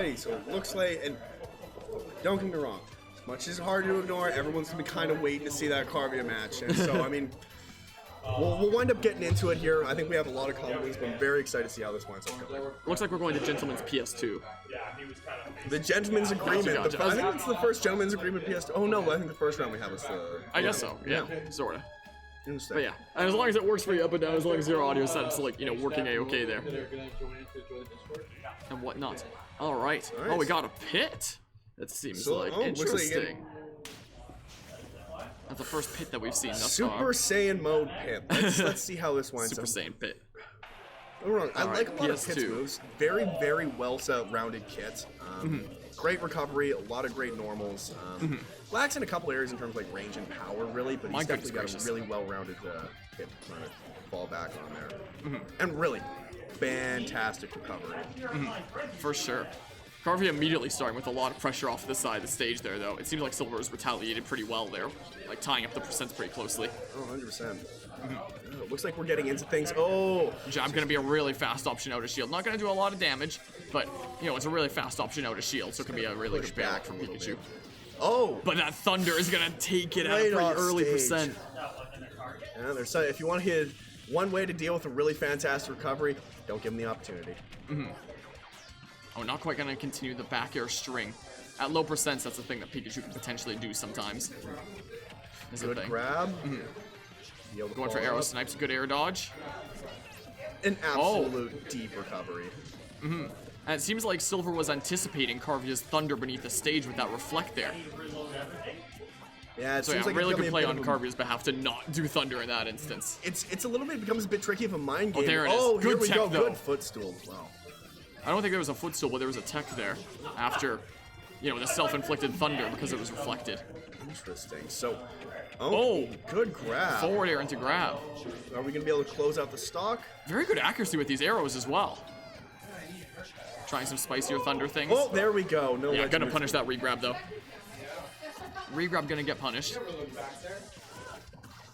Alrighty, so it looks like, and don't get me wrong, as much as it's hard to ignore, everyone's gonna be kind of waiting to see that Carvia match, and so I mean, we'll wind up getting into it here. I think we have a lot of confidence, but I'm very excited to see how this winds up going. Looks like we're going to Gentleman's PS2. The Gentleman's Agreement. Gotcha. I think it's the first Gentleman's Agreement PS2. Oh no, I think the first round we have was the... I guess so, yeah. Sorta. Interesting. But yeah, and as long as it works for you up and down, as long as your audio setup's like, you know, working a-okay there. And whatnot. Alright. Oh, we got a pit. That seems like interesting. That's the first pit that we've seen thus far. Super Saiyan mode pit. Let's see how this winds up. Super Saiyan pit. I like a lot of Pit's moves. Very, very well-rounded kit. Great recovery, a lot of great normals. Lacks in a couple areas in terms of like range and power, really, but he's definitely got a really well-rounded kit to kind of fall back on there. And really, fantastic recovery. For sure. Carvia immediately starting with a lot of pressure off the side of the stage there, though. It seems like Silver has retaliated pretty well there, like tying up the percents pretty closely. Oh, 100%. Looks like we're getting into things. Oh! Jab gonna be a really fast option out of shield. Not gonna do a lot of damage, but, you know, it's a really fast option out of shield, so it can be a really good bailout from Pikachu. Oh! But that Thunder is gonna take it at a pretty early percent. Yeah, there's if you want to hit one way to deal with a really fantastic recovery, don't give him the opportunity. Oh, not quite gonna continue the back air string. At low percents, that's the thing that Pikachu can potentially do sometimes. Good grab. Going for arrow snipes, good air dodge. An absolute deep recovery. And it seems like Silver was anticipating Carvia's Thunder beneath the stage with that reflect there. Yeah, it so seems yeah, like really good play on Carvia's behalf to not do Thunder in that instance. It's a little bit, becomes a bit tricky of a mind game. Oh, there it is. Oh, Good here we tech, go. though. Good footstool. Wow. I don't think there was a footstool, but there was a tech there after, you know, the self-inflicted Thunder because it was reflected. Interesting. So, oh, good grab. Forward air into grab. Are we going to be able to close out the stock? Very good accuracy with these arrows as well. Trying some spicier Thunder things. Oh, there we go. No, yeah, gonna punish that regrab though. Regrab gonna get punished.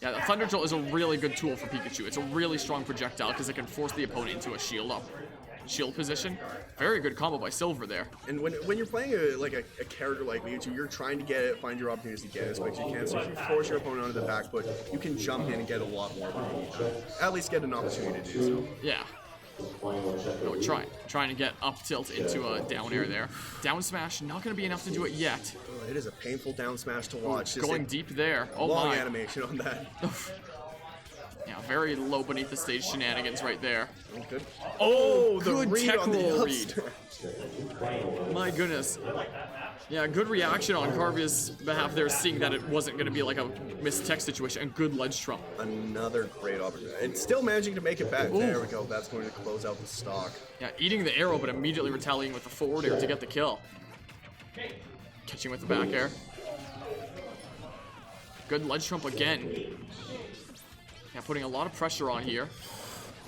Yeah, the Thunder Jolt is a really good tool for Pikachu. It's a really strong projectile because it can force the opponent into a shield position. Very good combo by Silver there. And when you're playing a character like Pikachu, you're trying to find your opportunities to get it as quick as you can. So if you force your opponent onto the back foot, you can jump in and get a lot more when you need to. At least get an opportunity to do so. Yeah. No, trying to get up tilt into a down air there. Down smash, not going to be enough to do it yet. Oh, it is a painful down smash to watch. Going deep there. Oh long my. Animation on that. Yeah, very low beneath the stage shenanigans right there. Oh, good. Oh, the good read tech on the roll read. My goodness. Yeah, good reaction on Carvia's behalf there, seeing that it wasn't going to be like a missed tech situation, and good ledge trump. Another great opportunity. And still managing to make it back. Ooh. There we go. That's going to close out the stock. Yeah, eating the arrow, but immediately retaliating with the forward air to get the kill. Catching with the back air. Good ledge trump again. Yeah, putting a lot of pressure on here.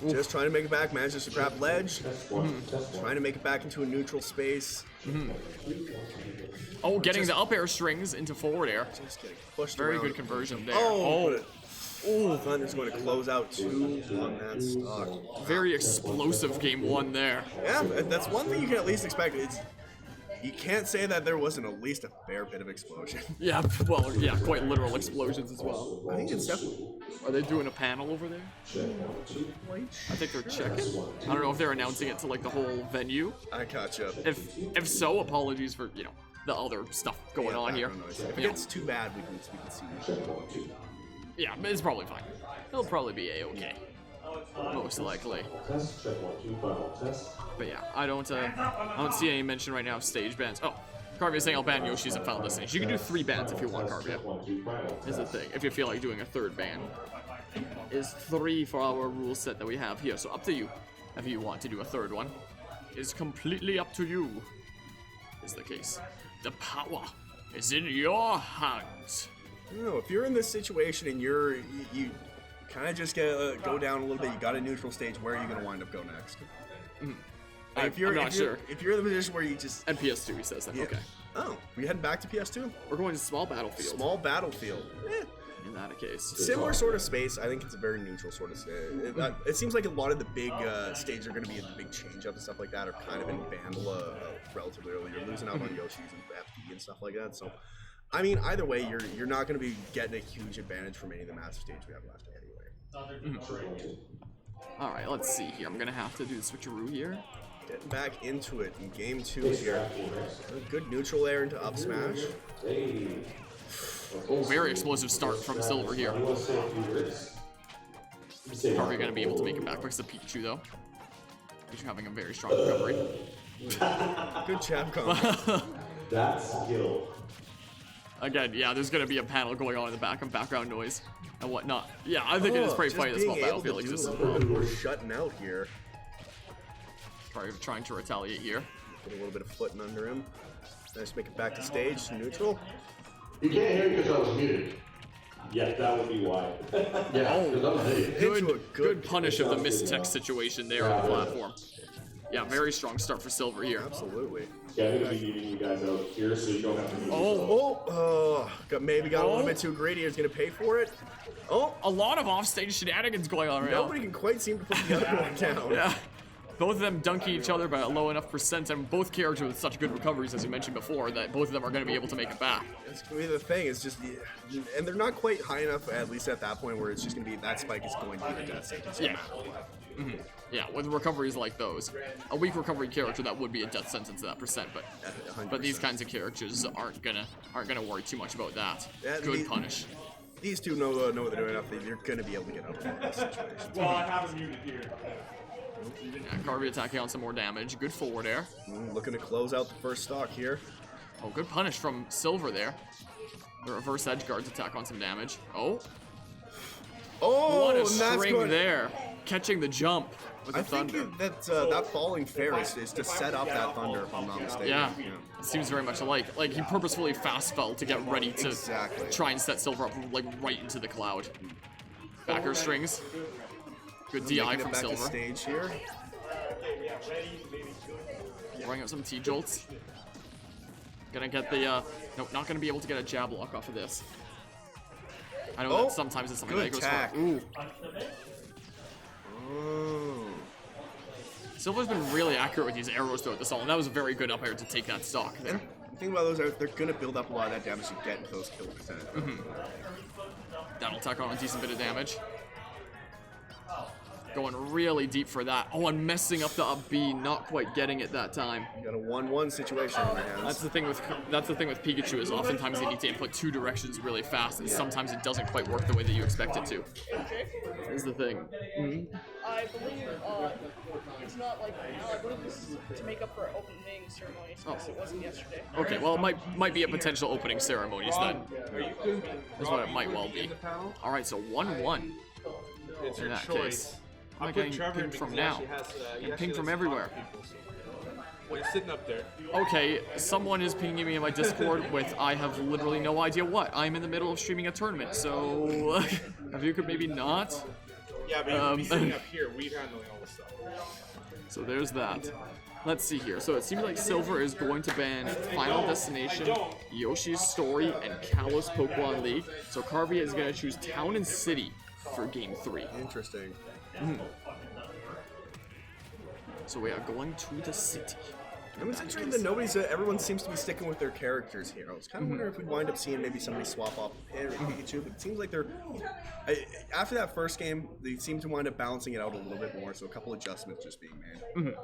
Ooh. Just trying to make it back, manages to grab ledge. Trying to make it back into a neutral space. Oh, getting the up air strings into forward air. Just getting pushed Very around. good conversion there. Oh, Thunder's going to close out 2 on that stock. Very explosive game 1 there. Yeah, that's one thing you can at least expect. You can't say that there wasn't at least a fair bit of explosion. Yeah, well, yeah, quite literal explosions as well. I think it's definitely... Are they doing a panel over there? I think they're checking. I don't know if they're announcing it to like the whole venue. I gotcha. If so, apologies for, you know, the other stuff going on here. If it gets too bad, we can see. Yeah, but it's probably fine. It'll probably be a-okay. Most likely. But yeah, I don't see any mention right now of stage bans. Oh, Carvia saying I'll ban Yoshi's in Final Destination. You can do 3 bans if you want, Carvia. Is the thing. If you feel like doing a 3rd ban. Is 3 for our rule set that we have here. So up to you. If you want to do a 3rd one. Is completely up to you. Is the case. The power is in your hands. No, if you're in this situation and you kind of just go down a little bit, you got a neutral stage, where are you going to wind up go next? I'm not sure. If you're in the position where you just... And PS2, he says that. Yeah. Okay. Oh, we heading back to PS2? We're going to Small Battlefield. Small Battlefield. In that case. Similar sort of space. I think it's a very neutral sort of space. It seems like a lot of the big stages are going to be in the big change-up and stuff like that are kind of in relatively early. You're losing out on Yoshi's and FP and stuff like that. So, I mean, either way, you're not going to be getting a huge advantage from any of the massive stage we have left anyway. All right, let's see here. I'm going to have to do the switcheroo here. Getting back into it in game 2 here. A good neutral air into up smash. Very explosive start from Silver here. Carvia going to be able to make it back because of Pikachu, though. Pikachu having a very strong recovery. Good jab combo. That's skill. Again, yeah, there's going to be a panel going on in the back of background noise and whatnot. Yeah, I think it is pretty funny this small battlefield exists as well. We're shutting out here. Probably trying to retaliate here. Put a little bit of footing under him. Nice, make it back to stage, neutral. You can't hear me because I was muted. Yeah, that would be why. Yeah, good punish of the mistech situation there on the platform. Yeah, very strong start for Silver here. Absolutely. Yeah, I'm going to be needing you guys out here so you don't have to mute Maybe got a little bit too greedy. He's going to pay for it. Oh, a lot of offstage shenanigans going on right now. Nobody can quite seem to put the other one down. Yeah. Both of them dunking each other by a low enough percent, and both characters with such good recoveries, as you mentioned before, that both of them are going to be able to make it back. That's going to be the thing. It's just, and they're not quite high enough, at least at that point, where it's just going to be that spike is going to be the death sentence. Yeah. Yeah, with recoveries like those, a weak recovery character that would be a death sentence at that percent, but these kinds of characters aren't gonna worry too much about that. Yeah, good punish. These two know what they're doing enough. They're going to be able to get out of this situation. Well, I have a muted here. Yeah, Carvia attacking on some more damage. Good forward air. Looking to close out the first stock here. Oh, good punish from Silver there. The reverse edge guards attack on some damage. Oh, what a string there. Catching the jump with the thunder. I think that falling fair is to set up that thunder, if I'm not mistaken. Yeah, it seems very much alike. Like, he purposefully fast fell to get ready to try and set Silver up, like, right into the cloud. Backer strings. Good DI from Silver. Stage here. Throwing out some T-jolts. Gonna get the, nope, not gonna be able to get a jab lock off of this. I know that sometimes it's something that goes for. Ooh. Silver's been really accurate with these arrows throughout this all, and that was a very good up air to take that stock there. And the thing about those, they're gonna build up a lot of that damage to get into those kill percentage. That'll tack on a decent bit of damage. Going really deep for that. Oh, and messing up the up B, not quite getting it that time. You got a 1-1 situation in your hands. That's the thing with Pikachu is oftentimes they need to input two directions really fast, and sometimes it doesn't quite work the way that you expect it to. Is the thing. I believe it's not like right now. I believe this is to make up for opening ceremonies because it wasn't yesterday. Okay, well it might be a potential opening ceremonies then. That's what it might well be. All right, so 1-1. It's In your that choice. case. Am I getting pinged from now? And pinged from everywhere. Well, you're sitting up there. Okay, someone is pinging me in my Discord with I have literally no idea what. I'm in the middle of streaming a tournament, so if you could maybe not. Yeah, but you could be sitting up here, weed handling all this stuff. So there's that. Let's see here. So it seems like Silver is going to ban Final Destination, Yoshi's Story, and Kalos Pokemon League. So Carvia is going to choose Town and City for Game 3. Interesting. So we are going to the city. I'm interested that everyone seems to be sticking with their characters here. I was kind of wondering if we'd wind up seeing maybe somebody swap off Pit or Pikachu, but it seems like after that first game, they seem to wind up balancing it out a little bit more, so a couple adjustments just being made.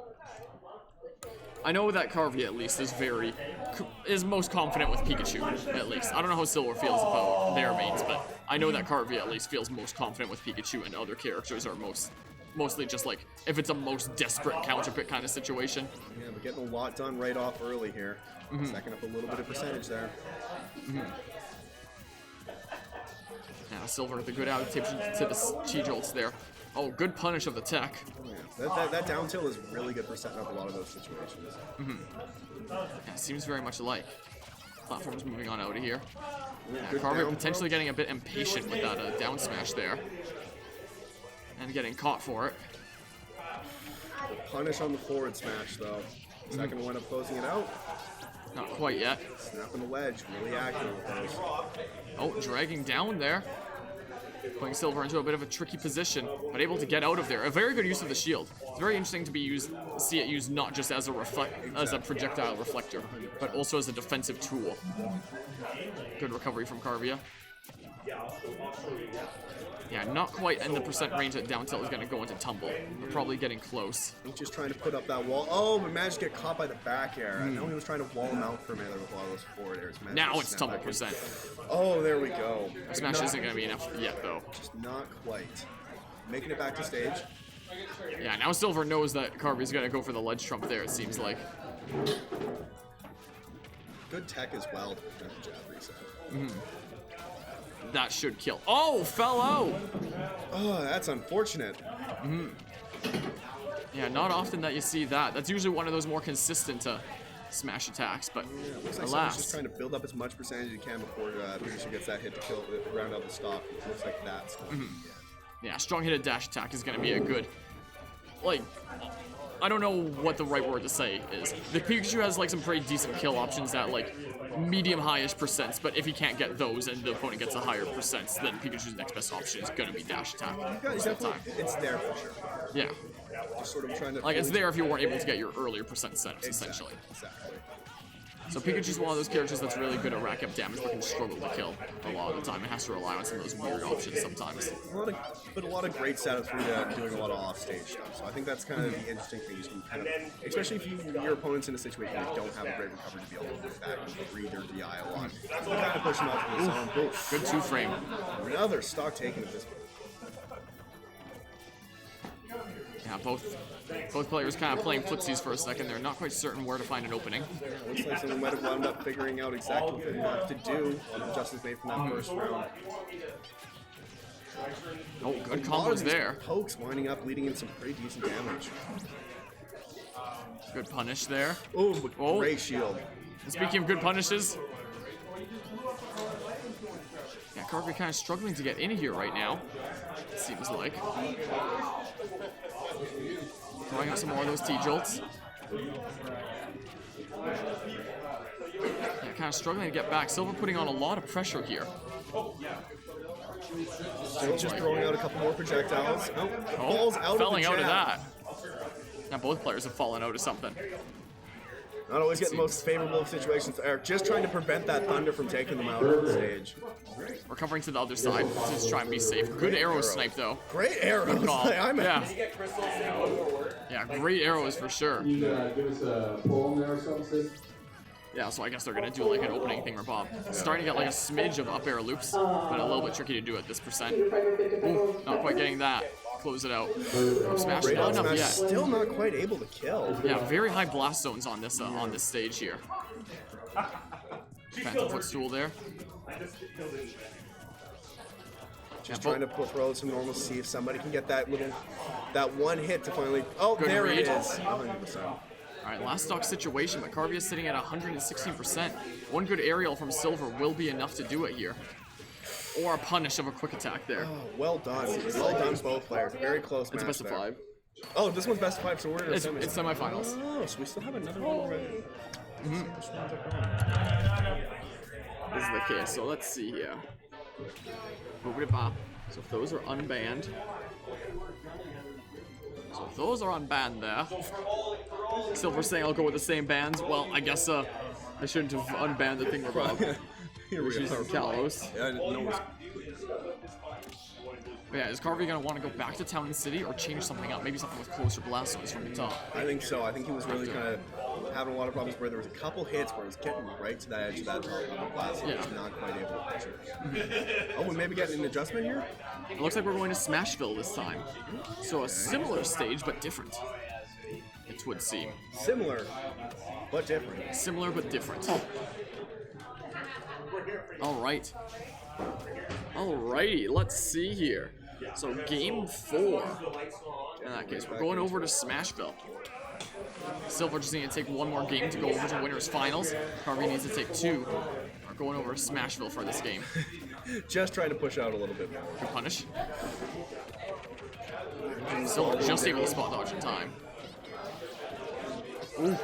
I know that Carvia at least is most confident with Pikachu, at least. I don't know how Silver feels about their mains, but I know that Carvia at least feels most confident with Pikachu, and other characters are mostly just like, if it's a most desperate counter pick kind of situation. Yeah, but getting a lot done right off early here. Stacking up a little bit of percentage there. Yeah, Silver with a good adaptation to the T-jolts there. Oh, good punish of the tech. That down tilt is really good for setting up a lot of those situations. Yeah, seems very much alike. Platform's moving on out of here. Good Carvia down potentially getting a bit impatient with that down smash there. And getting caught for it. Punish on the forward smash, though. Second one up closing it out. Not quite yet. Snapping the ledge, really accurate with those. Oh, dragging down there. Putting Silver into a bit of a tricky position, but able to get out of there. A very good use of the shield. It's very interesting to see it used not just as a projectile reflector, but also as a defensive tool. Good recovery from Carvia. Yeah, not quite in the percent range that down tilt is going to go into tumble, but probably getting close. He's just trying to put up that wall. Oh, but managed to get caught by the back air. I know he was trying to wall him out for a minute with a lot of those forward airs. Now it's tumble percent. Oh, there we go. Smash isn't going to be enough yet, though. Just not quite. Making it back to stage. Yeah, now Silver knows that Carvia's going to go for the ledge trump there, it seems like. Good tech as well. Jab reset. That should kill. Oh, fell out! Oh, that's unfortunate. Yeah, not often that you see that. That's usually one of those more consistent smash attacks, but Yeah, looks like someone's alas. just trying to build up as much percentage as you can before Pikachu gets that hit to kill, round out the stock. It looks like that's going to be it. Yeah, strong hit dash attack is going to be a good, like, I don't know what the right word to say is. The Pikachu has like some pretty decent kill options at like medium-highish percents, but if he can't get those and the opponent gets a higher percents, then Pikachu's next best option is going to be dash attack. It's there for sure. Yeah, Just sort of trying to like it's there if you weren't able to get your earlier percent setups, essentially. Exactly. So Pikachu's one of those characters that's really good at rack up damage, but can struggle to kill a lot of the time. It has to rely on some of those weird options sometimes. A lot of great setups for doing a lot of off-stage stuff. So I think that's kind of the interesting thing. You can kind of, especially if your opponent's in a situation where you don't have a great recovery to be able to move back and breathe their DI a lot. So you kind of push them out to the zone. Boom. Good two-frame. Another stock taken at this point. Yeah, both players kind of playing footsies for a second. They're not quite certain where to find an opening. Looks like someone might have wound up figuring out exactly what they wanted to do on the adjustments made from that first round. Oh, good A lot of combos these there. Pokes winding up, leading in some pretty decent damage. Good punish there. Oh, but Oh. great shield. And speaking of good punishes, yeah, Carvia kind of struggling to get in here right now, it seems like. Throwing out some more of those T-jolts. Yeah, kind of struggling to get back. Silver putting on a lot of pressure here. Still just throwing out a couple more projectiles. Oh, falls out of the Falling out of jab. that. Now both players have fallen out of something. Not always get the most favorable of situations for Eric. Just trying to prevent that thunder from taking them out of the stage. Recovering to the other side to just try and be safe. Good arrow snipe though. Great arrows. Call. I'm Yeah, great arrows for sure. You give us a poem there or something? Yeah, so I guess they're gonna do like an opening thing or Bob. Starting to get like a smidge of up air loops, but a little bit tricky to do at this percent. Ooh, not quite getting that. Close it out. Up smash, Great not up enough smash. yet. Still not quite able to kill. Yeah, very high blast zones on this stage here. Phantom footstool there. Just trying to throw some normal, see if somebody can get that one hit to finally. Oh, Good there read. it is. 100%. All right, last stock situation, but Carvia is sitting at 116%. One good aerial from Silver will be enough to do it here. Or a punish of a quick attack there. Oh, well done. Well done, both players. Very close match. It's a best of there. 5. Oh, this one's best of 5, so we're in It's semis. semifinals. Oh, so we still have another one already. This is the case, so let's see here. Boop-a-bop. So if those are unbanned. So if those are unbanned there. Silver saying I'll go with the same bands. Well, I guess I shouldn't have unbanned the thing above. Here we Which go. is Kalos. Yeah, I didn't know it was- But yeah, is Carvia gonna want to go back to Town and City or change something up? Maybe something with closer blast zones from the top. I think so. I think he was really kind of having a lot of problems where there was a couple hits where he was getting right to that edge of that glass and Yeah. just not quite able to push it. Oh, we maybe getting an adjustment here? It looks like we're going to Smashville this time. So a similar stage, but different. It would seem. Similar, but different. Similar, but different. Alright. Alrighty, let's see here. So game 4. In that case, we're going over to Smashville. Silver just needs to take one more game to go over to winners finals. Carvia needs to take 2. We're going over to Smashville for this game. Just trying to push out a little bit more. Good punish. Silver just able to spot dodge in time. Ooh.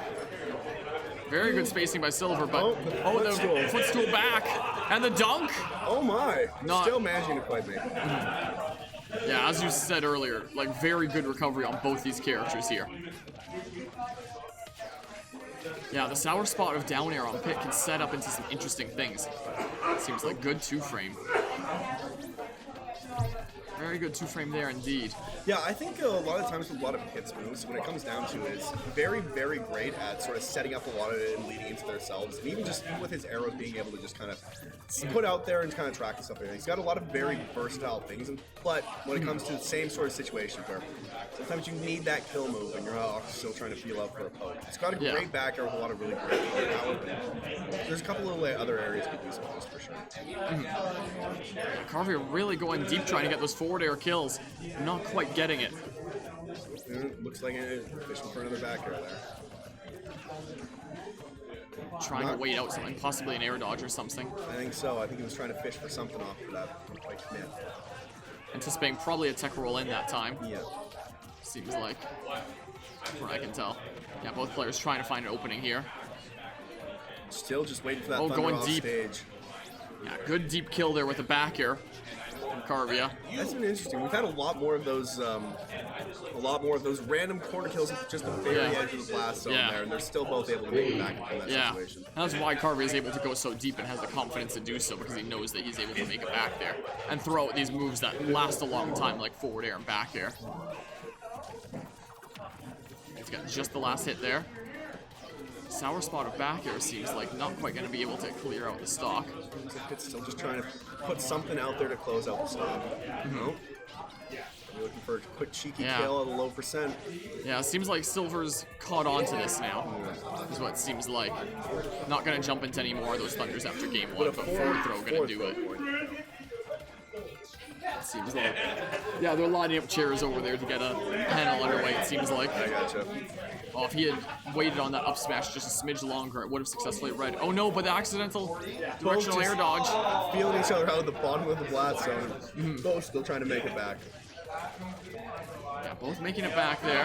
Very good spacing by Silver, but Oh, the footstool back and the dunk. Oh my! Not- Still managing to quite make it. Yeah, as you said earlier, like very good recovery on both these characters here. Yeah, the sour spot of down air on Pit can set up into some interesting things. Seems like good two-frame. Very good two-frame there indeed. Yeah, I think a lot of times with a lot of Pit's moves, when it comes down to it, is very, very great at sort of setting up a lot of it and leading into themselves. And even just with his arrows being able to just kind of put out there and kind of track and stuff like that. He's got a lot of very versatile things. But when it comes to the same sort of situation where sometimes you need that kill move and you're still trying to feel out for a poke. It's got a great back air with a lot of really great power, but there's a couple of other areas we can use most for sure. Carvia really going deep trying to get those forward air kills. Not quite getting it. Looks like it's fishing for another back air there. Trying to wait out something, possibly an air dodge or something. I think so. I think he was trying to fish for something off for that like commit. Anticipating probably a tech roll in that time. Yeah. Seems like, from what I can tell. Yeah, both players trying to find an opening here. Still just waiting for that thunder going off deep. stage. Yeah, good deep kill there with the back air from Carvia. That's been interesting. We've had a lot more of those random corner kills at just the very edge of the blast zone there, and they're still both able to make it back in that situation. That's why Carvia is able to go so deep and has the confidence to do so, because he knows that he's able to make it back there and throw out these moves that last a long time, like forward air and back air. He's got just the last hit there. Sour spot of back air seems like not quite going to be able to clear out the stock. Looks like it's still just trying to put something out there to close out the stock. Nope. You're looking for a quick cheeky kill at a low percent. Yeah, it seems like Silver's caught on to this now, is what it seems like. Not going to jump into any more of those thunders after game one, but forward throw going to do it. Seems like. Yeah, they're lining up chairs over there to get a panel underway, it seems like. I gotcha. Oh, if he had waited on that up smash just a smidge longer, it would have successfully read. Oh no, but the accidental directional air dodge. Feeling each other out at the bottom of the blast zone. Both still trying to make it back. Yeah, both making it back there.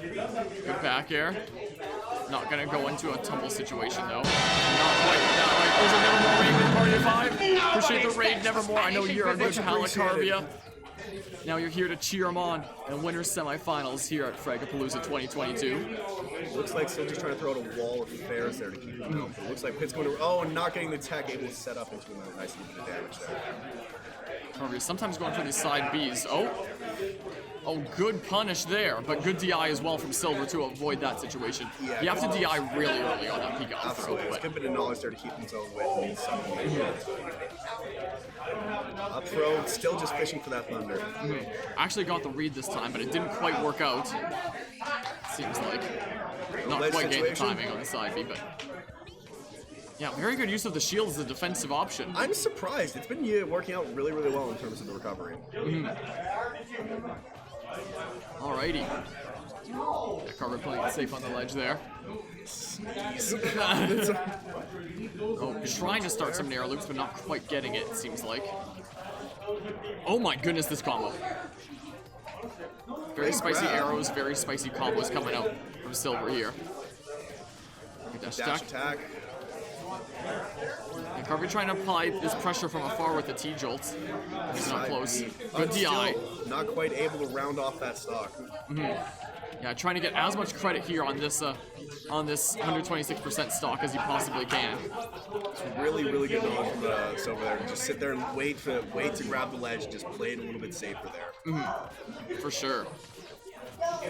Good back air. Not gonna go into a tumble situation though. Not quite that right. There's a Nevermore raid with Party of 5. Appreciate the raid, Nevermore. I know you're a good pal at Carvia. Now you're here to cheer him on in winners semifinals here at Fragapalooza 2022. Looks like still just trying to throw out a wall of affairs there to keep him out. It looks like Pitt's going to. Oh, and not getting the tech, able to set up into a nice little bit of damage there. Carvia sometimes going for these side Bs. Oh, good punish there, but good DI as well from Silver to avoid that situation. Yeah, you have to DI really early on that Pikachu throw. Absolutely, it's a good bit of knowledge there to keep himself away from Up throw, still just fishing for that thunder. Actually got the read this time, but it didn't quite work out. Seems like not quite getting the timing on the side B, but yeah, very good use of the shield as a defensive option. I'm surprised. It's been working out really, really well in terms of the recovery. Alrighty. Yeah, Carver playing it safe on the ledge there. Trying to start some narrow loops, but not quite getting it, seems like. Oh my goodness, this combo. Very spicy arrows, very spicy combos coming out from Silver here. Dash attack. And Carvia trying to apply this pressure from afar with the T-jolts. He's not close. Good DI. Not quite able to round off that stock. Yeah, trying to get as much credit here on this 126% stock as you possibly can. It's really, really good knowledge from Silver there. Just sit there and wait to grab the ledge and just play it a little bit safer there. For sure. Yeah,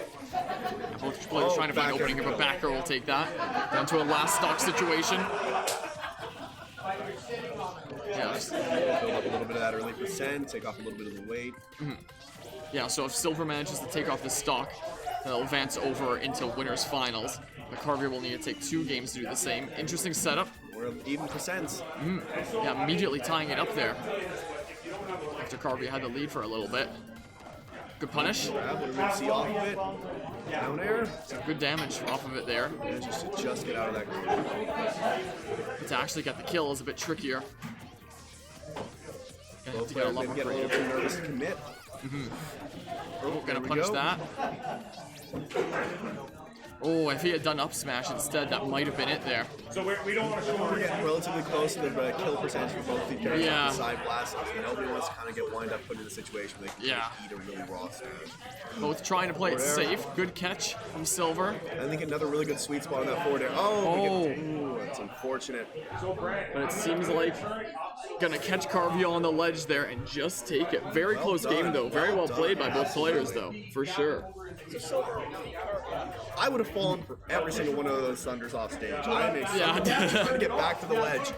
both players trying to find an opening here, but backer will take that. Down to a last stock situation. Yeah, build up a little bit of that early percent, take off a little bit of the weight. Yeah, so if Silver manages to take off this stock, they'll advance over into winners finals. But Carvia will need to take 2 games to do the same. Interesting setup. We're even percents. Yeah, immediately tying it up there. After Carvia had the lead for a little bit. Good punish. What are we going to see off of it? Down air. Some good damage off of it there. And just get out of that group. But to actually get the kill is a bit trickier. Gonna have to get a lot more get a little too nervous to commit. Gonna punish that. Oh, if he had done up smash instead, that might have been it there. So we don't want to show We're getting relatively close to the kill percentage for both the characters Yeah. on the side blast. Nobody wants to kind of get wind up put in a situation where they can eat a really raw smash. Both trying to play it safe. Good catch from Silver. I think another really good sweet spot on that forward air. Oh. Ooh, that's unfortunate. But it seems like gonna catch Carvia on the ledge there and just take it. Very close game though. Very well played by both players though, for sure. I would have fallen for every single one of those thunders off stage. I'm trying to get back to the ledge.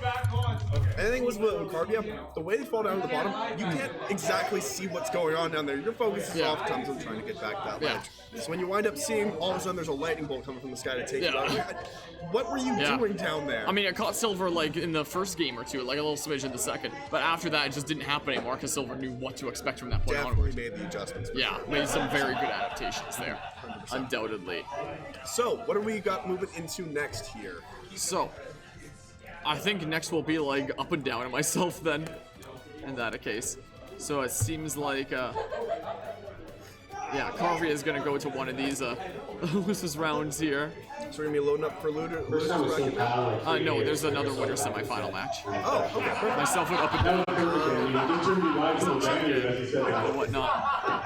And the thing was with Carvia, the way they fall down to the bottom, you can't exactly see what's going on down there. Your focus is off tons of trying to get back to that ledge. So when you wind up seeing all of a sudden there's a lightning bolt coming from the sky to take you out, what were you doing down there? I mean, it caught Silver like in the first game or two, like a little smidge in the second. But after that, it just didn't happen anymore because Silver knew what to expect from that point Definitely onward. made the adjustments. Yeah, made some very good adaptations there, 100%. undoubtedly. So, what do we got moving into next here? So, I think next will be like up and down and myself then, in that case. So it seems like, yeah, Carvia is gonna go to one of these losers rounds here. So we're gonna be loading up for losers bracket now? No, there's another winner semifinal match. Oh, okay, perfect. Myself went up and down. And Whatnot.